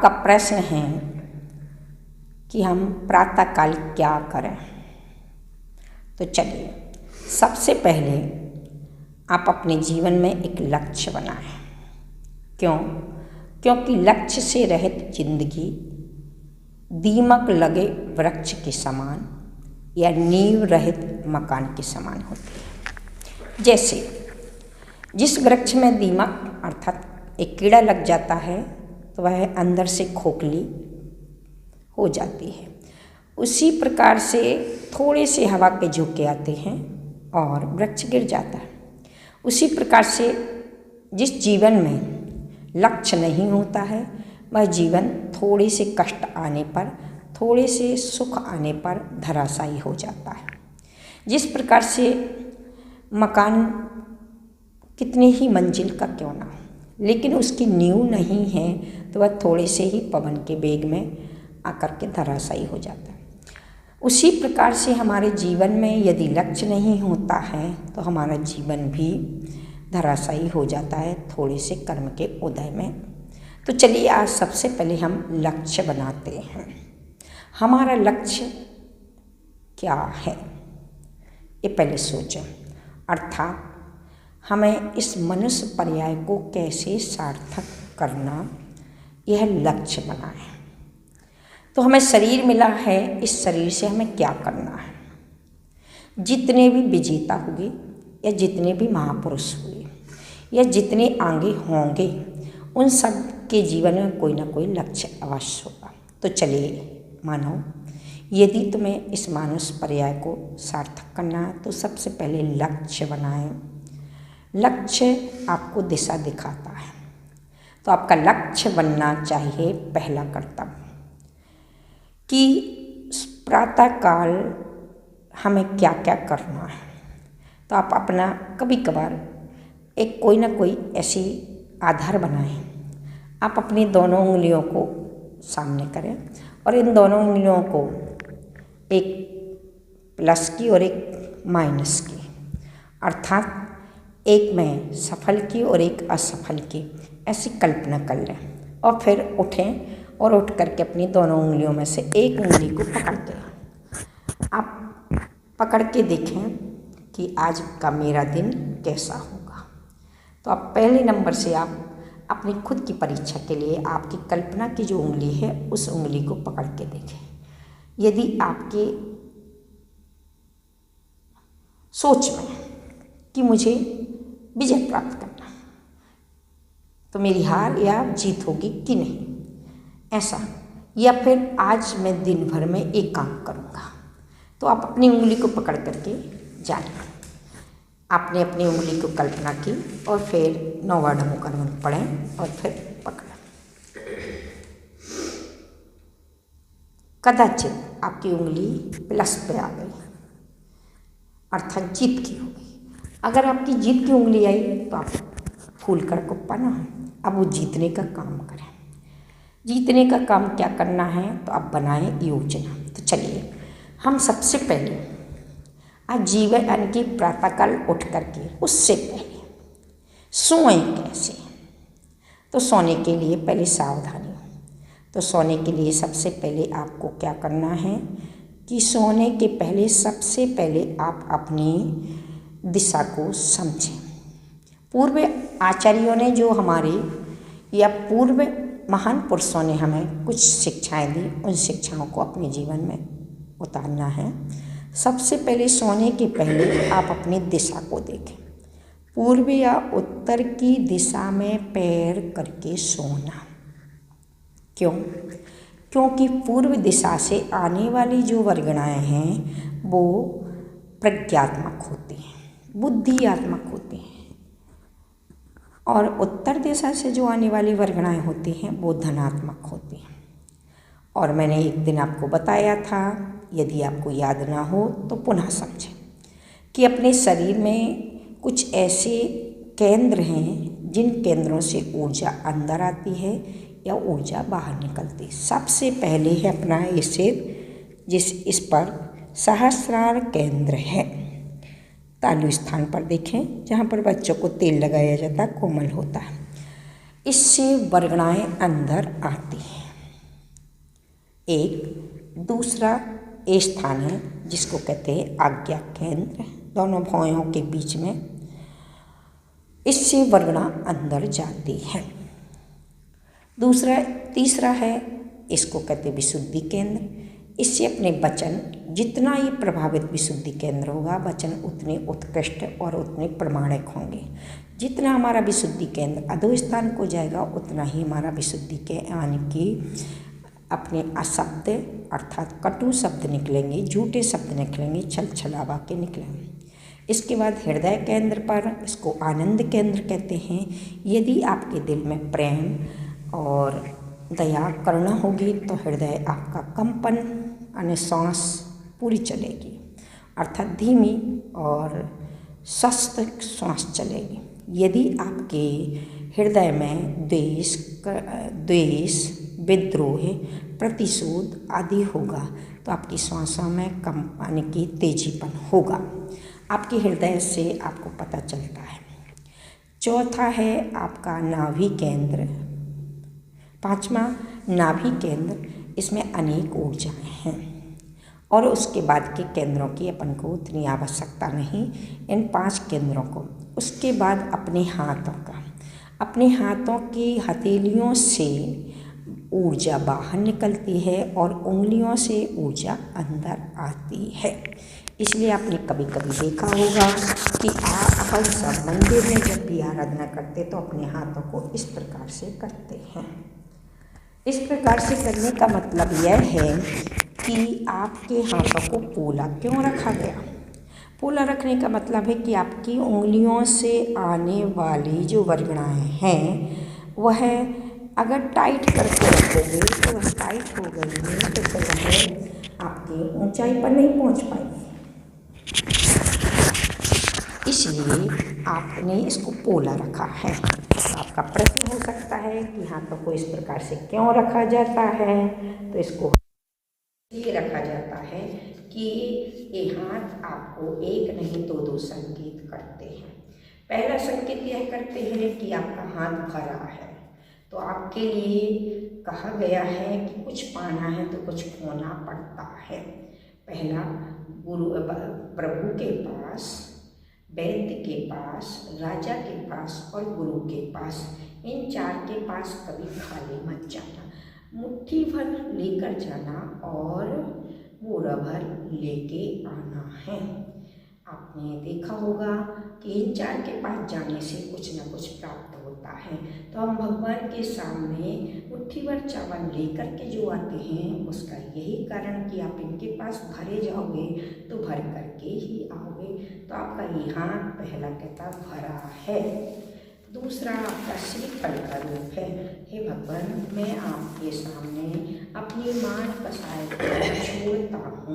आपका प्रश्न है कि हम प्रातःकाल क्या करें। तो चलिए, सबसे पहले आप अपने जीवन में एक लक्ष्य बनाएं। क्यों? क्योंकि लक्ष्य से रहित जिंदगी दीमक लगे वृक्ष के समान या नींव रहित मकान के समान होती है। जैसे जिस वृक्ष में दीमक अर्थात एक कीड़ा लग जाता है तो वह अंदर से खोखली हो जाती है, उसी प्रकार से थोड़े से हवा के झोंके आते हैं और वृक्ष गिर जाता है। उसी प्रकार से जिस जीवन में लक्ष्य नहीं होता है वह जीवन थोड़े से कष्ट आने पर, थोड़े से सुख आने पर धराशायी हो जाता है। जिस प्रकार से मकान कितनी ही मंजिल का क्यों ना हो, लेकिन उसकी नींव नहीं है तो वह थोड़े से ही पवन के वेग में आकर के धराशायी हो जाता है। उसी प्रकार से हमारे जीवन में यदि लक्ष्य नहीं होता है तो हमारा जीवन भी धराशायी हो जाता है थोड़े से कर्म के उदय में। तो चलिए, आज सबसे पहले हम लक्ष्य बनाते हैं। हमारा लक्ष्य क्या है ये पहले सोचें, अर्थात हमें इस मनुष्य पर्याय को कैसे सार्थक करना, यह लक्ष्य बनाएं। तो हमें शरीर मिला है, इस शरीर से हमें क्या करना है। जितने भी विजेता हुए या जितने भी महापुरुष हुए या जितने आगे होंगे, उन सब के जीवन में कोई ना कोई लक्ष्य अवश्य होगा। तो चलिए मानो, यदि तुम्हें इस मानुष पर्याय को सार्थक करना है तो सबसे पहले लक्ष्य बनाएं। लक्ष्य आपको दिशा दिखाता है, तो आपका लक्ष्य बनना चाहिए पहला कर्तव्य कि प्रातःकाल हमें क्या क्या करना है। तो आप अपना कभी कभार एक कोई ना कोई ऐसी आधार बनाएं। आप अपनी दोनों उंगलियों को सामने करें और इन दोनों उंगलियों को एक प्लस की और एक माइनस की, अर्थात एक में सफल की और एक असफल की, ऐसी कल्पना कर लें। और फिर उठें और उठ करके अपनी दोनों उंगलियों में से एक उंगली को पकड़ के आप पकड़ के देखें कि आज का मेरा दिन कैसा होगा। तो आप पहले नंबर से आप अपनी खुद की परीक्षा के लिए आपकी कल्पना की जो उंगली है उस उंगली को पकड़ के देखें। यदि आपके सोच में कि मुझे विजय प्राप्त करना, तो मेरी हार या जीत होगी कि नहीं, ऐसा, या फिर आज मैं दिन भर में एक काम करूँगा। तो आप अपनी उंगली को पकड़ करके जानिए। आपने अपनी उंगली को कल्पना की और फिर 9 ढमों का मंत्र पढ़ें और फिर पकड़ें। कदाचित आपकी उंगली प्लस पे आ गई, अर्थात जीत की हो गई। अगर आपकी जीत की उंगली आई तो आप फूल कर कुप्पा ना हो, अब वो जीतने का काम करें। जीतने का काम क्या करना है, तो आप बनाएं योजना। तो चलिए, हम सबसे पहले आज जीवन यानी कि प्रातःकाल उठ करके उससे पहले सोएं कैसे। तो सोने के लिए पहले सावधानी। तो सोने के लिए सबसे पहले आपको क्या करना है कि सोने के पहले सबसे पहले आप अपनी दिशा को समझें। पूर्व आचार्यों ने जो हमारे या पूर्व महान पुरुषों ने हमें कुछ शिक्षाएं दी, उन शिक्षाओं को अपने जीवन में उतारना है। सबसे पहले सोने के पहले आप अपनी दिशा को देखें। पूर्व या उत्तर की दिशा में पैर करके सोना। क्यों? क्योंकि पूर्व दिशा से आने वाली जो वर्गणाएँ हैं वो प्रज्ञात्मक होती हैं, बुद्धियात्मक होती हैं, और उत्तर दिशा से जो आने वाली वर्गणाएँ होती हैं वो धनात्मक होती हैं। और मैंने एक दिन आपको बताया था, यदि आपको याद ना हो तो पुनः समझें, कि अपने शरीर में कुछ ऐसे केंद्र हैं जिन केंद्रों से ऊर्जा अंदर आती है या ऊर्जा बाहर निकलती। सबसे पहले है अपना ये सिर, इस पर सहस्रार केंद्र है। तालु स्थान पर देखें, जहाँ पर बच्चों को तेल लगाया जाता है, कोमल होता है। इससे वर्गणाएँ अंदर आती हैं। एक दूसरा स्थान है जिसको कहते हैं आज्ञा केंद्र, दोनों भौहों के बीच में। इससे वर्गणा अंदर जाती है। तीसरा है, इसको कहते हैं विशुद्धि केंद्र। इससे अपने वचन, जितना ये प्रभावित विशुद्धि केंद्र होगा, वचन उतने उत्कृष्ट और उतने प्रमाणिक होंगे। जितना हमारा विशुद्धि केंद्र अधोस्थान को जाएगा, उतना ही हमारा विशुद्धि के यानी कि अपने अशब्द अर्थात कटु शब्द निकलेंगे, झूठे शब्द निकलेंगे, छल छलावा के निकलेंगे। इसके बाद हृदय केंद्र पर, इसको आनंद केंद्र कहते हैं। यदि आपके दिल में प्रेम और दया करुणा होगी तो हृदय आपका कंपन यानी सांस पूरी चलेगी, अर्थात धीमी और स्वस्थ सांस चलेगी। यदि आपके हृदय में द्वेष, विद्रोह, प्रतिशोध आदि होगा तो आपकी सांसों में कंपन की तेजीपन होगा। आपके हृदय से आपको पता चलता है। चौथा है आपका नाभि केंद्र। पांचवा नाभि केंद्र, इसमें अनेक ऊर्जाएं हैं और उसके बाद के केंद्रों की अपन को उतनी आवश्यकता नहीं, इन 5 केंद्रों को। उसके बाद अपने हाथों की हथेलियों से ऊर्जा बाहर निकलती है और उंगलियों से ऊर्जा अंदर आती है। इसलिए आपने कभी कभी देखा होगा कि अपन सब मंदिर में जब भी आराधना करते तो अपने हाथों को इस प्रकार से करते हैं। इस प्रकार से करने का मतलब यह है कि आपके हाथों को पोला क्यों रखा गया। पोला रखने का मतलब है कि आपकी उंगलियों से आने वाली जो वर्गणाएं हैं वह अगर टाइट करके रखोगे तो वह टाइट हो गई है, तो फिर वह आपकी ऊंचाई पर नहीं पहुंच पाएगी। इसलिए आपने इसको पोला रखा है। तो आपका प्रश्न हो सकता है कि हाथों को इस प्रकार से क्यों रखा जाता है। तो इसको ये रखा जाता है कि ये हाथ आपको एक नहीं तो 2 संकेत करते हैं। पहला संकेत यह करते हैं कि आपका हाथ भरा है, तो आपके लिए कहा गया है कि कुछ पाना है तो कुछ खोना पड़ता है। पहला प्रभु के पास, वैद्य के पास, राजा के पास और गुरु के पास, इन 4 के पास कभी खाली मत जाना। मुट्ठी भर लेकर जाना और बोरा भर लेके आना है। आपने देखा होगा कि इन 4 के पास जाने से कुछ न कुछ प्राप्त होता है। तो हम भगवान के सामने मुट्ठी भर चावल लेकर के जो आते हैं, उसका यही कारण कि आप इनके पास भरे जाओगे तो भर करके ही आओगे। तो आपका ये हाथ पहला कहता भरा है। दूसरा आपका श्रीफल का रूप है। हे भगवान, मैं आपके सामने अपनी मान पसार कर छोड़ता हूँ।